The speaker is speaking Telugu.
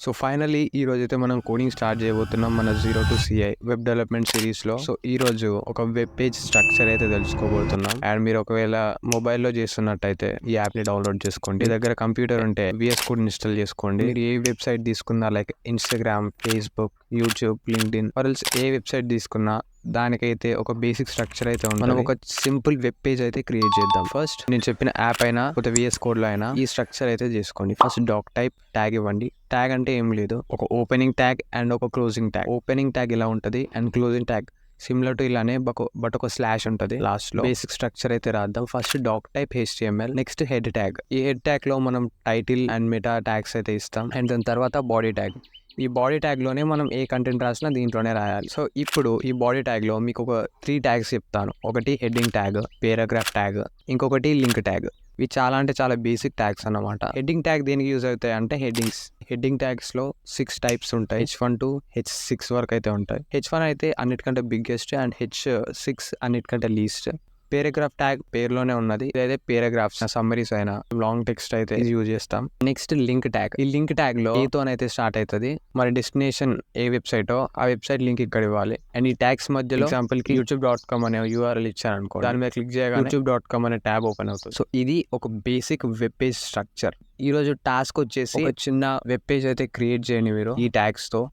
సో ఫైనల్లీ ఈ రోజైతే మనం కోడింగ్ స్టార్ట్ చేయబోతున్నాం మన zero to CI web development series లో. సో ఈ రోజు ఒక వెబ్ పేజ్ స్ట్రక్చర్ అయితే తెలుసుకోబోతున్నాం. అండ్ మీరు ఒకవేళ మొబైల్లో చేస్తున్నట్టయితే ఈ యాప్ ని డౌన్లోడ్ చేసుకోండి. మీ దగ్గర కంప్యూటర్ ఉంటే విఎస్ కోడ్ ఇన్స్టాల్ చేసుకోండి. మీరు ఏ వెబ్సైట్ తీసుకున్నా like Instagram, Facebook, YouTube, LinkedIn URLs ఏ వెబ్సైట్ తీసుకున్నా దానికైతే ఒక బేసిక్ స్ట్రక్చర్ అయితే ఉంది. మనం ఒక సింపుల్ వెబ్ పేజ్ అయితే క్రియేట్ చేద్దాం. ఫస్ట్ నేను చెప్పిన యాప్ అయినా కొత్త విఎస్ కోడ్ లో అయినా ఈ స్ట్రక్చర్ అయితే చేసుకోండి. ఫస్ట్ డాక్ టైప్ ట్యాగ్ ఇవ్వండి. ట్యాగ్ అంటే ఏం లేదు, ఒక ఓపెనింగ్ ట్యాగ్ అండ్ ఒక క్లోజింగ్ ట్యాగ్. ఓపెనింగ్ ట్యాగ్ ఇలా ఉంటుంది and closing tag similar to ఇలానే బట్ ఒక స్లాష్ ఉంటుంది లాస్ట్ లో. బేసిక్ స్ట్రక్చర్ అయితే రాద్దాం. First doc type HTML, next head tag. ఈ హెడ్ ట్యాగ్ లో మనం టైటిల్ అండ్ మెటా ట్యాగ్స్ అయితే ఇస్తాం. అండ్ దాని తర్వాత బాడీ ట్యాగ్. ఈ బాడీ ట్యాగ్ లోనే మనం ఏ కంటెంట్ రాసినా దీంట్లోనే రాయాలి. సో ఇప్పుడు ఈ బాడీ ట్యాగ్ లో మీకు ఒక 3 ట్యాగ్స్ చెప్తాను. ఒకటి హెడ్డింగ్ ట్యాగ్, పారాగ్రాఫ్ ట్యాగ్, ఇంకొకటి లింక్ ట్యాగ్. ఇవి చాలా అంటే చాలా బేసిక్ ట్యాగ్స్ అన్నమాట. హెడ్డింగ్ ట్యాగ్ దేనికి యూజ్ అవుతాయి అంటే హెడ్డింగ్ ట్యాగ్స్ లో 6 టైప్స్ ఉంటాయి. H1 to H6 వరకు అయితే ఉంటాయి. H1 అయితే అన్నిటికంటే బిగ్గెస్ట్ అండ్ H6 అన్నిటికంటే లీస్ట్. పారాగ్రాఫ్ ట్యాగ్ పేరులోనే ఉన్నది. ఇదైతే పారాగ్రాఫ్స్ సమ్మరీస్ అయినా లాంగ్ టెక్స్ట్ అయితే యూజ్ చేస్తాం. Next link tag. ఈ లింక్ ట్యాగ్ లో ఏతోనైతే స్టార్ట్ అవుతుంది. మరి డెస్టినేషన్ ఏ వెబ్సైట్ ఆ వెబ్సైట్ లింక్ ఇక్కడ ఇవ్వాలి. అండ్ ఈ ట్యాగ్స్ మధ్యలో ఎగ్జాంపుల్ కి youtube.com అనే URL ఇచ్చాను అనుకో, దాని మీద క్లిక్ చేయగానే youtube.com అనే ట్యాబ్ ఓపెన్ అవుతుంది. సో ఇది ఒక బేసిక్ వెబ్ పేజ్ స్ట్రక్చర్. ఈ రోజు టాస్క్ వచ్చేసి ఒక చిన్న వెబ్ పేజ్ అయితే క్రియేట్ చేయండి మీరు ఈ ట్యాగ్స్ తో.